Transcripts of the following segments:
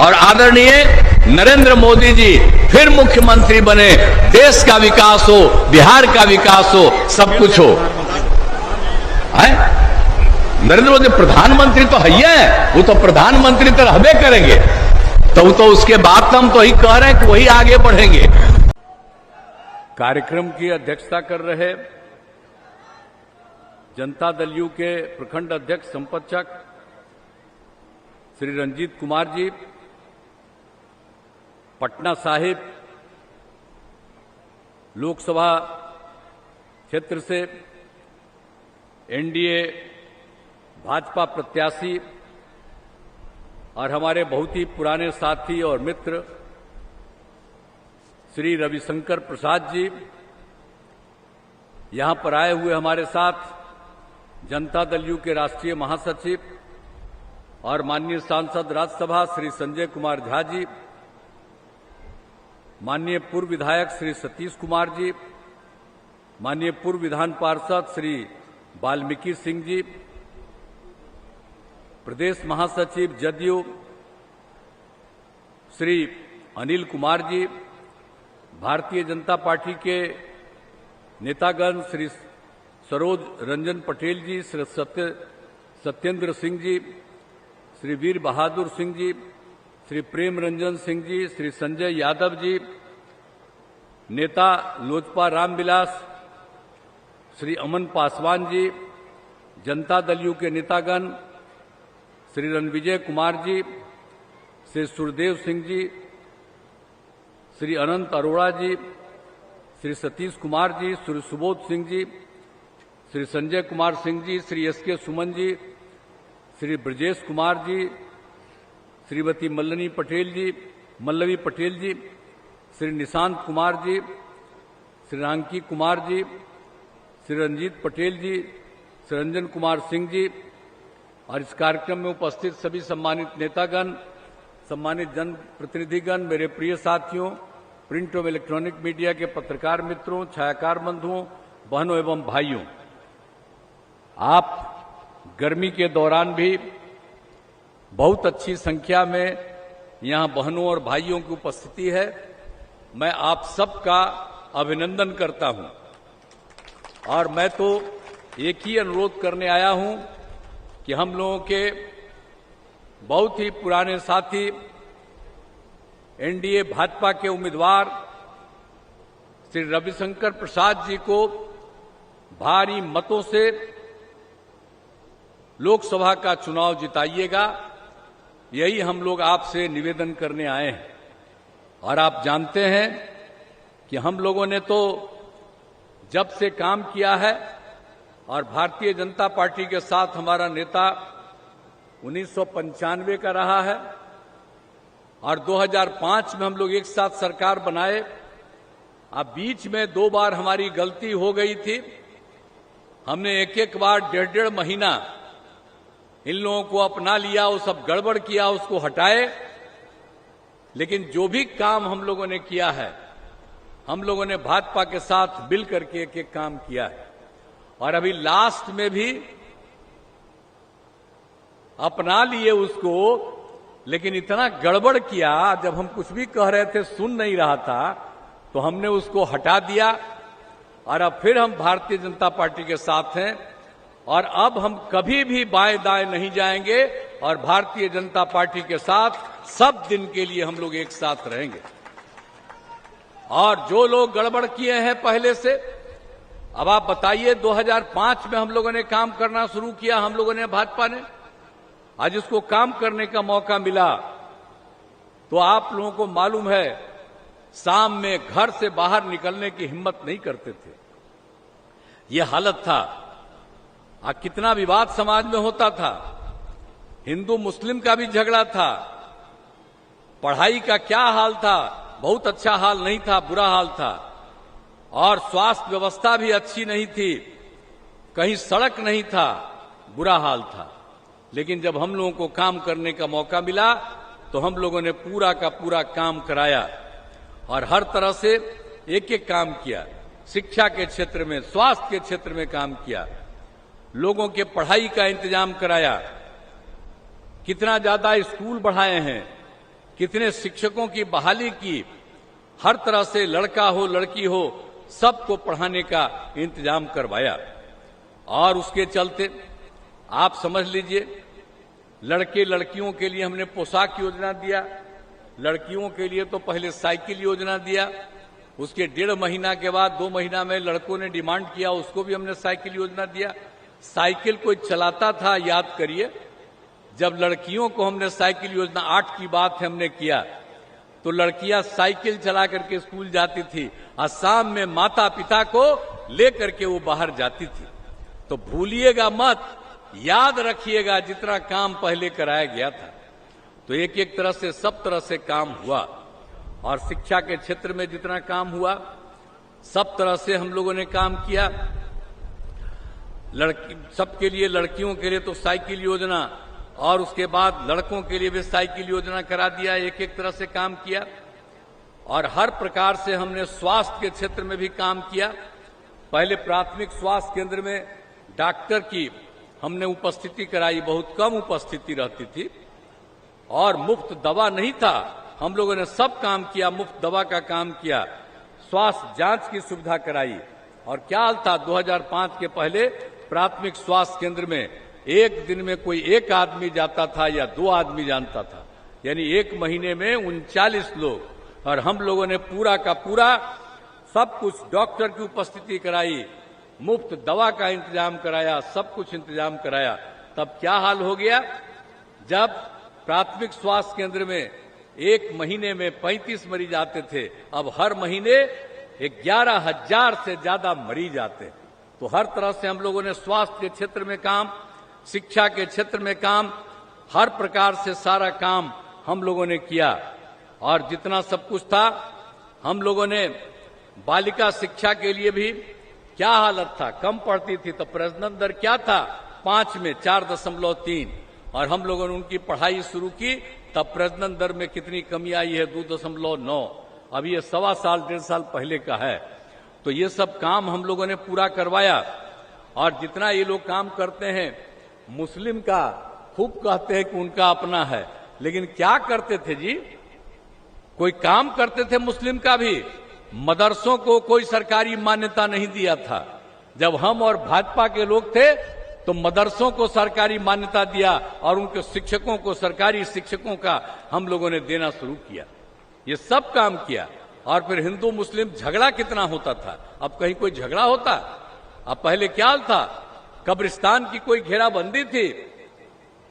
और आदरणीय नरेंद्र मोदी जी फिर मुख्यमंत्री बने, देश का विकास हो, बिहार का विकास हो, सब कुछ हो। नरेंद्र मोदी प्रधानमंत्री तो है ही है, वो तो प्रधानमंत्री तो रहबे करेंगे, तो उसके बाद हम तो ही कह रहे हैं कि वही आगे बढ़ेंगे। कार्यक्रम की अध्यक्षता कर रहे जनता दल यू के प्रखंड अध्यक्ष संपतचक श्री रंजीत कुमार जी, पटना साहिब लोकसभा क्षेत्र से एनडीए भाजपा प्रत्याशी और हमारे बहुत ही पुराने साथी और मित्र श्री रविशंकर प्रसाद जी, यहां पर आए हुए हमारे साथ जनता दल यू के राष्ट्रीय महासचिव और माननीय सांसद राज्यसभा श्री संजय कुमार झा जी, माननीय पूर्व विधायक श्री सतीश कुमार जी, माननीय पूर्व विधान पार्षद श्री वाल्मीकि सिंह जी, प्रदेश महासचिव जदयू श्री अनिल कुमार जी, भारतीय जनता पार्टी के नेतागण श्री सरोज रंजन पटेल जी, श्री सत्येंद्र सिंह जी, श्री वीर बहादुर सिंह जी, श्री प्रेम रंजन सिंह जी, श्री संजय यादव जी, नेता लोजपा रामविलास, श्री अमन पासवान जी, जनता दल यू के नेतागण श्री रणविजय कुमार जी, श्री सुरदेव सिंह जी, श्री अनंत अरोड़ा जी, श्री सतीश कुमार जी, श्री सुबोध सिंह जी, श्री संजय कुमार सिंह जी, श्री एसके सुमन जी, श्री ब्रजेश कुमार जी, श्रीमती मल्लवी पटेल जी, श्री निशांत कुमार जी, श्री रांकी कुमार जी, श्री रंजीत पटेल जी, श्री रंजन कुमार सिंह जी और इस कार्यक्रम में उपस्थित सभी सम्मानित नेतागण, सम्मानित जनप्रतिनिधिगण, मेरे प्रिय साथियों, प्रिंट एवं इलेक्ट्रॉनिक मीडिया के पत्रकार मित्रों, छायाकार बंधुओं, बहनों एवं भाइयों, आप गर्मी के दौरान भी बहुत अच्छी संख्या में यहां बहनों और भाइयों की उपस्थिति है। मैं आप सबका अभिनंदन करता हूं और मैं तो एक ही अनुरोध करने आया हूं कि हम लोगों के बहुत ही पुराने साथी एनडीए भाजपा के उम्मीदवार श्री रविशंकर प्रसाद जी को भारी मतों से लोकसभा का चुनाव जिताइएगा, यही हम लोग आपसे निवेदन करने आए हैं। और आप जानते हैं कि हम लोगों ने तो जब से काम किया है और भारतीय जनता पार्टी के साथ हमारा नेता 1995 का रहा है और 2005 में हम लोग एक साथ सरकार बनाए। अब बीच में 2 बार हमारी गलती हो गई थी, हमने एक बार 1.5 महीना इन लोगों को अपना लिया, वो सब गड़बड़ किया, उसको हटाए। लेकिन जो भी काम हम लोगों ने किया है, हम लोगों ने भाजपा के साथ मिल करके एक काम किया है और अभी लास्ट में भी अपना लिए उसको, लेकिन इतना गड़बड़ किया, जब हम कुछ भी कह रहे थे सुन नहीं रहा था, तो हमने उसको हटा दिया और अब फिर हम भारतीय जनता पार्टी के साथ हैं और अब हम कभी भी बाएं दाएं नहीं जाएंगे और भारतीय जनता पार्टी के साथ सब दिन के लिए हम लोग एक साथ रहेंगे। और जो लोग गड़बड़ किए हैं पहले से, अब आप बताइए, 2005 में हम लोगों ने काम करना शुरू किया, हम लोगों ने, भाजपा ने, आज उसको काम करने का मौका मिला तो आप लोगों को मालूम है शाम में घर से बाहर निकलने की हिम्मत नहीं करते थे। यह हालत था। कितना विवाद समाज में होता था, हिंदू मुस्लिम का भी झगड़ा था, पढ़ाई का क्या हाल था, बहुत अच्छा हाल नहीं था, बुरा हाल था, और स्वास्थ्य व्यवस्था भी अच्छी नहीं थी, कहीं सड़क नहीं था, बुरा हाल था। लेकिन जब हम लोगों को काम करने का मौका मिला तो हम लोगों ने पूरा का पूरा काम कराया और हर तरह से एक एक काम किया। शिक्षा के क्षेत्र में, स्वास्थ्य के क्षेत्र में काम किया, लोगों के पढ़ाई का इंतजाम कराया, कितना ज्यादा स्कूल बढ़ाए हैं, कितने शिक्षकों की बहाली की, हर तरह से लड़का हो लड़की हो सबको पढ़ाने का इंतजाम करवाया। और उसके चलते आप समझ लीजिए, लड़के लड़कियों के लिए हमने पोशाक योजना दिया, लड़कियों के लिए तो पहले साइकिल योजना दिया, उसके 1.5 महीना के बाद 2 महीना में लड़कों ने डिमांड किया, उसको भी हमने साइकिल योजना दिया। साइकिल कोई चलाता था, याद करिए, जब लड़कियों को हमने साइकिल योजना 8 की बात हमने किया तो लड़कियां साइकिल चला करके स्कूल जाती थी और शाम में माता पिता को लेकर के वो बाहर जाती थी। तो भूलिएगा मत, याद रखिएगा जितना काम पहले कराया गया था। तो एक एक तरह से सब तरह से काम हुआ, और शिक्षा के क्षेत्र में जितना काम हुआ सब तरह से हम लोगों ने काम किया। सबके लिए, लड़कियों के लिए तो साइकिल योजना, और उसके बाद लड़कों के लिए भी साइकिल योजना करा दिया, एक एक तरह से काम किया। और हर प्रकार से हमने स्वास्थ्य के क्षेत्र में भी काम किया। पहले प्राथमिक स्वास्थ्य केंद्र में डॉक्टर की हमने उपस्थिति कराई, बहुत कम उपस्थिति रहती थी, और मुफ्त दवा नहीं था, हम लोगों ने सब काम किया, मुफ्त दवा का काम किया, स्वास्थ्य जांच की सुविधा कराई। और क्या हाल था 2005 के पहले प्राथमिक स्वास्थ्य केंद्र में एक दिन में कोई एक आदमी जाता था या 2 आदमी जानता था, यानी एक महीने में 39 लोग, और हम लोगों ने पूरा का पूरा सब कुछ, डॉक्टर की उपस्थिति कराई, मुफ्त दवा का इंतजाम कराया, सब कुछ इंतजाम कराया। तब क्या हाल हो गया, जब प्राथमिक स्वास्थ्य केंद्र में एक महीने में 35 मरीज आते थे, अब हर महीने 11,000 से ज्यादा मरीज आते। तो हर तरह से हम लोगों ने स्वास्थ्य के क्षेत्र में काम, शिक्षा के क्षेत्र में काम, हर प्रकार से सारा काम हम लोगों ने किया। और जितना सब कुछ था, हम लोगों ने बालिका शिक्षा के लिए भी क्या हालत था, कम पढ़ती थी तो प्रजनन दर क्या था 5 में 4.3, और हम लोगों ने उनकी पढ़ाई शुरू की, तब प्रजनन दर में कितनी कमी आई है 2.9। अब ये 1.25 साल 1.5 साल पहले का है। तो ये सब काम हम लोगों ने पूरा करवाया। और जितना ये लोग काम करते हैं, मुस्लिम का खूब कहते हैं कि उनका अपना है, लेकिन क्या करते थे जी, कोई काम करते थे मुस्लिम का भी। मदरसों को कोई सरकारी मान्यता नहीं दिया था। जब हम और भाजपा के लोग थे तो मदरसों को सरकारी मान्यता दिया, और उनके शिक्षकों को, सरकारी शिक्षकों का हम लोगों ने देना शुरू किया। ये सब काम किया। और फिर हिंदू मुस्लिम झगड़ा कितना होता था, अब कहीं कोई झगड़ा होता। अब पहले क्या था, कब्रिस्तान की कोई घेराबंदी थी,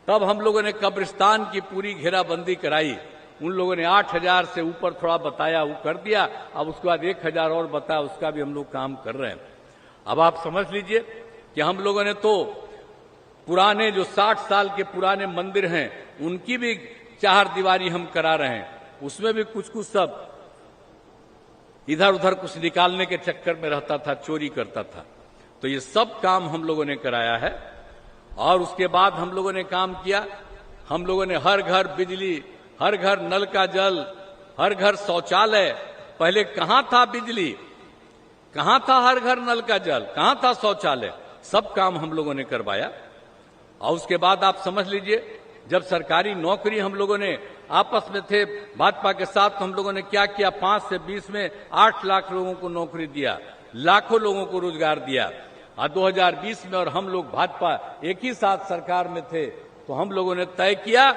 तब हम लोगों ने कब्रिस्तान की पूरी घेराबंदी कराई। उन लोगों ने 8,000 से ऊपर थोड़ा बताया, वो कर दिया। अब उसके बाद 1,000 और बताया, उसका भी हम लोग काम कर रहे हैं। अब आप समझ लीजिए कि हम लोगों ने तो पुराने जो 60 साल के पुराने मंदिर हैं, उनकी भी 4 दीवारी हम करा रहे हैं। उसमें भी कुछ कुछ सब इधर उधर कुछ निकालने के चक्कर में रहता था, चोरी करता था। तो ये सब काम हम लोगों ने कराया है। और उसके बाद हम लोगों ने काम किया, हम लोगों ने हर घर बिजली, हर घर नल का जल, हर घर शौचालय। पहले कहां था बिजली, कहां था हर घर नल का जल, कहां था शौचालय, सब काम हम लोगों ने करवाया। और उसके बाद आप समझ लीजिए, जब सरकारी नौकरी हम लोगों ने आपस में थे भाजपा के साथ, तो हम लोगों ने क्या किया, 5 से 20 में 8 लाख लोगों को नौकरी दिया, लाखों लोगों को रोजगार दिया। और 2020 में और हम लोग भाजपा एक ही साथ सरकार में थे, तो हम लोगों ने तय किया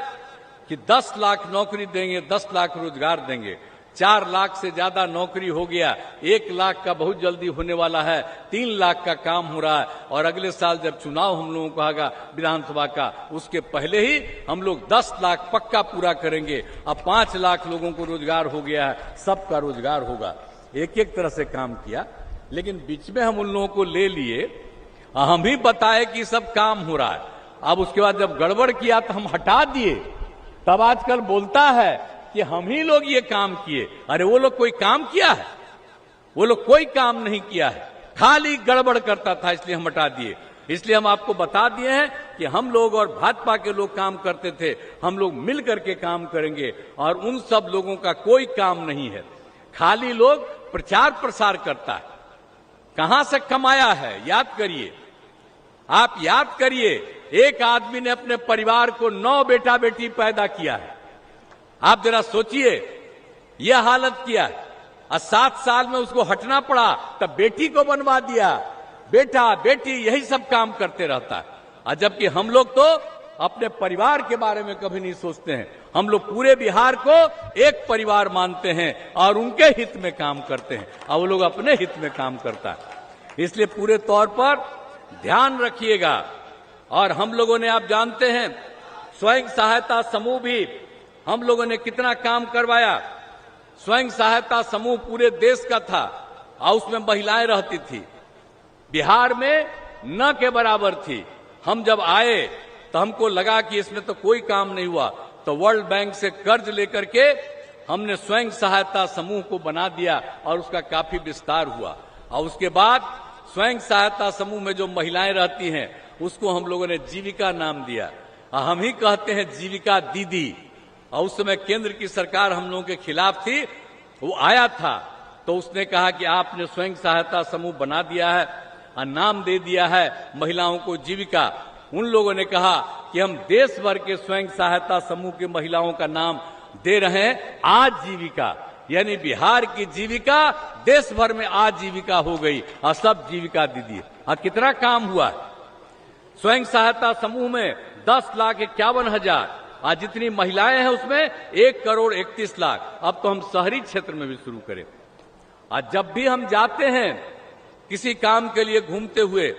कि 10 लाख नौकरी देंगे, 10 लाख रोजगार देंगे। 4 लाख से ज्यादा नौकरी हो गया, 1 लाख का बहुत जल्दी होने वाला है, 3 लाख का काम हो रहा है। और अगले साल जब चुनाव हम लोगों को आएगा विधानसभा का, उसके पहले ही हम लोग 10 लाख पक्का पूरा करेंगे। अब 5 लाख लोगों को रोजगार हो गया है, सबका रोजगार होगा। एक एक तरह से काम किया, लेकिन बीच में हम उन लोगों को ले लिए, हम ही बताए कि सब काम हो रहा है। अब उसके बाद जब गड़बड़ किया तो हम हटा दिए, तब आजकल बोलता है कि हम ही लोग ये काम किए। अरे वो लोग कोई काम किया है? वो लोग कोई काम नहीं किया है, खाली गड़बड़ करता था, इसलिए हम हटा दिए। इसलिए हम आपको बता दिए हैं कि हम लोग और भाजपा के लोग काम करते थे, हम लोग मिल करके काम करेंगे। और उन सब लोगों का कोई काम नहीं है, खाली लोग प्रचार प्रसार करता है। कहां से कमाया है याद करिए, आप याद करिए। एक आदमी ने अपने परिवार को 9 बेटा बेटी पैदा किया है, आप जरा सोचिए, यह हालत किया और 7 साल में उसको हटना पड़ा, तब बेटी को बनवा दिया। बेटा बेटी यही सब काम करते रहता है, और जबकि हम लोग तो अपने परिवार के बारे में कभी नहीं सोचते हैं। हम लोग पूरे बिहार को एक परिवार मानते हैं और उनके हित में काम करते हैं, और वो लोग अपने हित में काम करता है। इसलिए पूरे तौर पर ध्यान रखिएगा। और हम लोगों ने, आप जानते हैं, स्वयं सहायता समूह भी हम लोगों ने कितना काम करवाया। स्वयं सहायता समूह पूरे देश का था और उसमें महिलाएं रहती थी। बिहार में न के बराबर थी। हम जब आए तो हमको लगा कि इसमें तो कोई काम नहीं हुआ, तो वर्ल्ड बैंक से कर्ज लेकर के हमने स्वयं सहायता समूह को बना दिया और उसका काफी विस्तार हुआ। और उसके बाद स्वयं सहायता समूह में जो महिलाएं रहती हैं उसको हम लोगों ने जीविका नाम दिया। हम ही कहते हैं जीविका दीदी। और उस समय केंद्र की सरकार हम लोगों के खिलाफ थी, वो आया था तो उसने कहा कि आपने स्वयं सहायता समूह बना दिया है और नाम दे दिया है महिलाओं को जीविका। उन लोगों ने कहा कि हम देश भर के स्वयं सहायता समूह की महिलाओं का नाम दे रहे हैं आजीविका, यानी बिहार की जीविका देश भर में आजीविका हो गई और सब जीविका दीदी। और कितना काम हुआ स्वयं सहायता समूह में 10,51,000, आज जितनी महिलाएं हैं उसमें 1,31,00,000। अब तो हम शहरी क्षेत्र में भी शुरू करें। आज जब भी हम जाते हैं किसी काम के लिए घूमते हुए,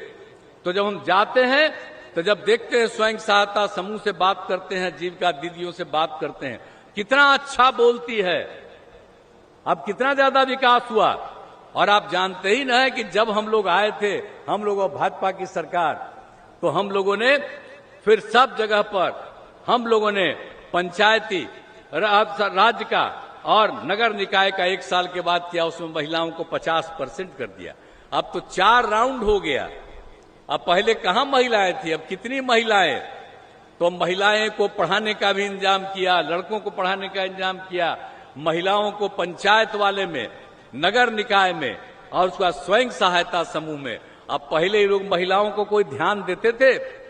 तो जब हम जाते हैं तो जब देखते हैं स्वयं सहायता समूह से बात करते हैं, जीविका दीदियों से बात करते हैं, कितना अच्छा बोलती है। अब कितना ज्यादा विकास हुआ। और आप जानते ही ना है कि जब हम लोग आए थे, हम लोगों भाजपा की सरकार, तो हम लोगों ने फिर सब जगह पर हम लोगों ने पंचायती राज्य का और नगर निकाय का 1 साल के बाद किया, उसमें महिलाओं को 50% कर दिया। अब तो 4 राउंड हो गया। अब पहले कहां महिलाएं थी, अब कितनी महिलाएं। तो महिलाएं को पढ़ाने का भी इंतजाम किया, लड़कों को पढ़ाने का इंतजाम किया, महिलाओं को पंचायत वाले में, नगर निकाय में और उसका स्वयं सहायता समूह में। अब पहले लोग महिलाओं को कोई ध्यान देते थे,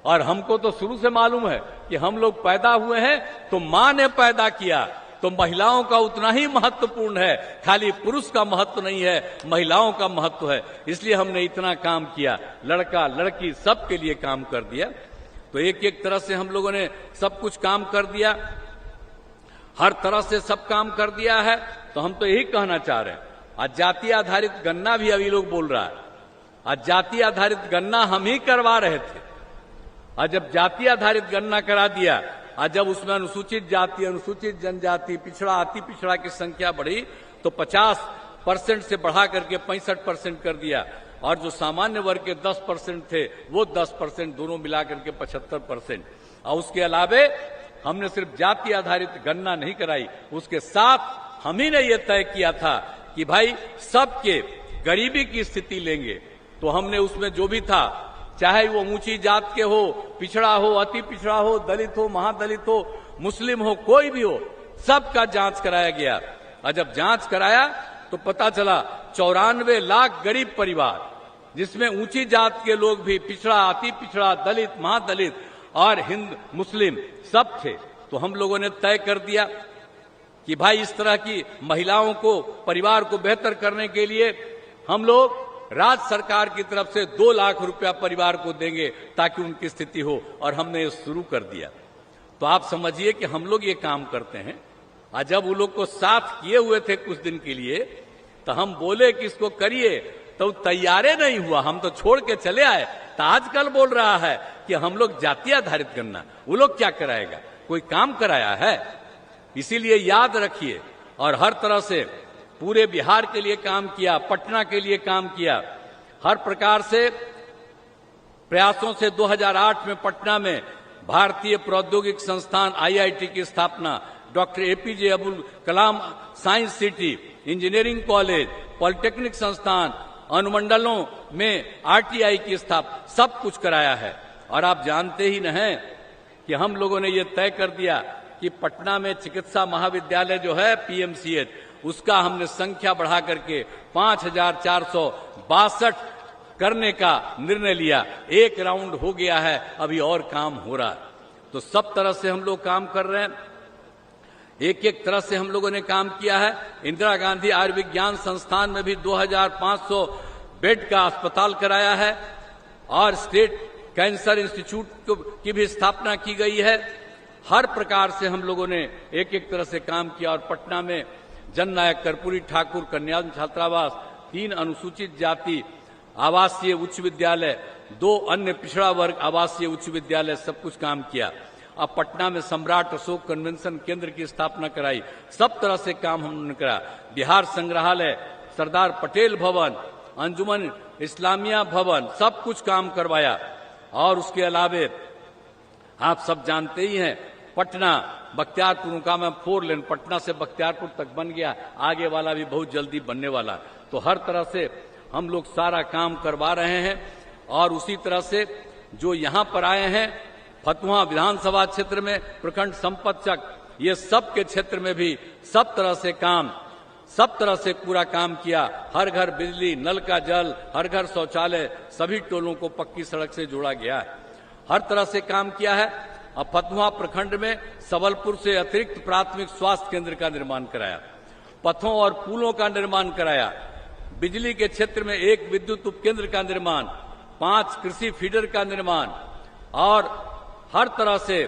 और हमको तो शुरू से मालूम है कि हम लोग पैदा हुए हैं तो मां ने पैदा किया, तो महिलाओं का उतना ही महत्वपूर्ण है। खाली पुरुष का महत्व नहीं है, महिलाओं का महत्व है। इसलिए हमने इतना काम किया, लड़का लड़की सबके लिए काम कर दिया। तो एक एक तरह से हम लोगों ने सब कुछ काम कर दिया, हर तरह से सब काम कर दिया है। तो हम तो यही कहना चाह रहे हैं, आज जाति आधारित गणना भी अभी लोग बोल रहा है, आज जाति आधारित गणना हम ही करवा रहे थे। और जब जाति आधारित गणना करा दिया और जब उसमें अनुसूचित जाति, अनुसूचित जनजाति, पिछड़ा, अति पिछड़ा की संख्या बढ़ी, तो 50% से बढ़ा करके 65% कर दिया। और जो सामान्य वर्ग के 10% थे वो 10%, दोनों मिलाकर के 75%। और उसके अलावे हमने सिर्फ जाति आधारित गणना नहीं कराई, उसके साथ हम ही ने यह तय किया था कि भाई सबके गरीबी की स्थिति लेंगे। तो हमने उसमें जो भी था, चाहे वो ऊंची जात के हो, पिछड़ा हो, अति पिछड़ा हो, दलित हो, महादलित हो, मुस्लिम हो, कोई भी हो, सबका जांच कराया गया। और जब जांच कराया तो पता चला 94 लाख गरीब परिवार, जिसमें ऊंची जात के लोग भी, पिछड़ा, अति पिछड़ा, दलित, महादलित और हिंद मुस्लिम सब थे। तो हम लोगों ने तय कर दिया कि भाई इस तरह की महिलाओं को, परिवार को बेहतर करने के लिए हम लोग राज्य सरकार की तरफ से 2 लाख रुपया परिवार को देंगे ताकि उनकी स्थिति हो। और हमने ये शुरू कर दिया। तो आप समझिए कि हम लोग ये काम करते हैं। और जब वो लोग को साथ किए हुए थे कुछ दिन के लिए, तो हम बोले कि इसको करिए, तो तैयारे नहीं हुआ, हम तो छोड़ के चले आए। तो आजकल बोल रहा है कि हम लोग जाति आधारित गणना, वो लोग क्या कराएगा, कोई काम कराया है। इसीलिए याद रखिए, और हर तरह से पूरे बिहार के लिए काम किया, पटना के लिए काम किया, हर प्रकार से प्रयासों से 2008 में पटना में भारतीय प्रौद्योगिक संस्थान IIT की स्थापना, doctor APJ Abdul Kalam science city, engineering college, polytechnic संस्थान, अनुमंडलों में RTI की स्थापना, सब कुछ कराया है। और आप जानते ही न हैं कि हम लोगों ने ये तय कर दिया कि पटना में चिकित्सा महाविद्यालय जो है PMCH, उसका हमने संख्या बढ़ा करके 5,462 करने का निर्णय लिया। 1 राउंड हो गया है, अभी और काम हो रहा है। तो सब तरह से हम लोग काम कर रहे हैं। एक एक तरह से हम लोगों ने काम किया है। इंदिरा गांधी आयुर्विज्ञान संस्थान में भी 2500 बेड का अस्पताल कराया है और स्टेट कैंसर इंस्टीट्यूट की भी स्थापना की गई है। हर प्रकार से हम लोगों ने एक एक तरह से काम किया और पटना में जननायक कर्पूरी ठाकुर कन्या छात्रावास, 3 अनुसूचित जाति आवासीय उच्च विद्यालय, 2 अन्य पिछड़ा वर्ग आवासीय उच्च विद्यालय, सब कुछ काम किया। अब पटना में सम्राट अशोक कन्वेंशन केंद्र की स्थापना कराई। सब तरह से काम हमने करा। बिहार संग्रहालय, सरदार पटेल भवन, अंजुमन इस्लामिया भवन, सब कुछ काम करवाया। और उसके अलावे आप सब जानते ही हैं, पटना बख्तियारपुर का में 4 लेन पटना से बख्तियारपुर तक बन गया, आगे वाला भी बहुत जल्दी बनने वाला। तो हर तरह से हम लोग सारा काम करवा रहे हैं। और उसी तरह से जो यहाँ पर आए हैं फतुहा विधानसभा क्षेत्र में, प्रखंड संपतचक, ये सब के क्षेत्र में भी सब तरह से पूरा काम किया। हर घर बिजली, नल का जल, हर घर शौचालय, सभी टोलों को पक्की सड़क से जोड़ा गया है। हर तरह से काम किया है। अब फतुहा प्रखंड में सबलपुर से अतिरिक्त प्राथमिक स्वास्थ्य केंद्र का निर्माण कराया, पथों और पुलों का निर्माण कराया, बिजली के क्षेत्र में 1 विद्युत उपकेंद्र का निर्माण, 5 कृषि फीडर का निर्माण और हर तरह से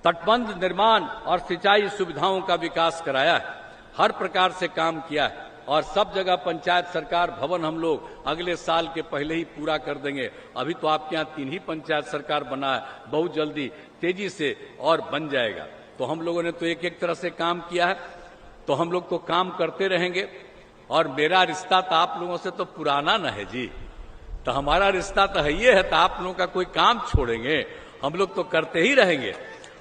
तटबंध निर्माण और सिंचाई सुविधाओं का विकास कराया है। हर प्रकार से काम किया है और सब जगह पंचायत सरकार भवन हम लोग अगले साल के पहले ही पूरा कर देंगे। अभी तो आपके यहाँ 3 ही पंचायत सरकार बना है, बहुत जल्दी तेजी से और बन जाएगा। तो हम लोगों ने तो एक एक तरह से काम किया है, तो हम लोग तो काम करते रहेंगे। और मेरा रिश्ता तो आप लोगों से तो पुराना न है जी, तो हमारा रिश्ता तो है ये है, तो आप लोगों का कोई काम छोड़ेंगे? हम लोग तो करते ही रहेंगे।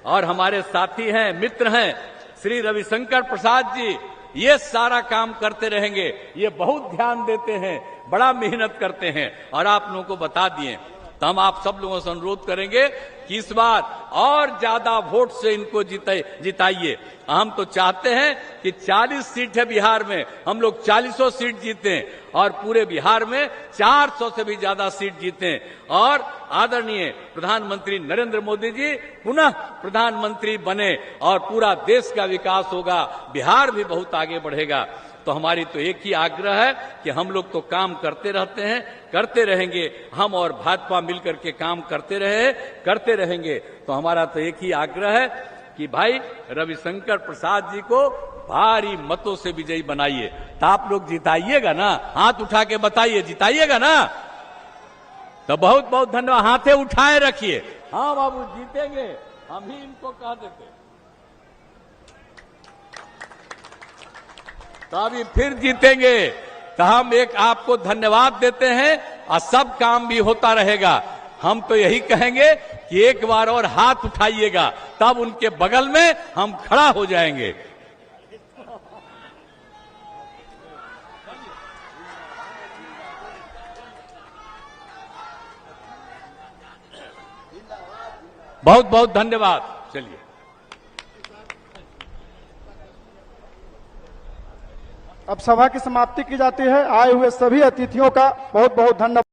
और हमारे साथी हैं, मित्र हैं श्री रविशंकर प्रसाद जी, ये सारा काम करते रहेंगे। ये बहुत ध्यान देते हैं, बड़ा मेहनत करते हैं और आप लोगों को बता दिए। तो हम आप सब लोगों से अनुरोध करेंगे कि इस बार और ज्यादा वोट से इनको जिताइए। हम तो चाहते हैं कि 40 सीट है बिहार में, हम लोग 40 सीट जीतें और पूरे बिहार में 400 से भी ज्यादा सीट जीतें और आदरणीय प्रधानमंत्री नरेंद्र मोदी जी पुनः प्रधानमंत्री बने और पूरा देश का विकास होगा, बिहार भी बहुत आगे बढ़ेगा। तो हमारी तो एक ही आग्रह है कि हम लोग तो काम करते रहते हैं, करते रहेंगे। हम और भाजपा मिलकर के काम करते रहेंगे। तो हमारा तो एक ही आग्रह है कि भाई रविशंकर प्रसाद जी को भारी मतों से विजयी बनाइए। तो आप लोग जिताइएगा ना? हाथ उठा के बताइए, जिताइएगा ना? तो बहुत बहुत धन्यवाद। हाथे उठाए रखिए। हाँ बाबू, जीतेंगे, हम ही इनको कह देते। तो अभी फिर जीतेंगे। तो हम एक आपको धन्यवाद देते हैं और सब काम भी होता रहेगा। हम तो यही कहेंगे कि एक बार और हाथ उठाइएगा, तब उनके बगल में हम खड़ा हो जाएंगे। बहुत बहुत धन्यवाद। चलिए, अब सभा की समाप्ति की जाती है। आए हुए सभी अतिथियों का बहुत बहुत धन्यवाद।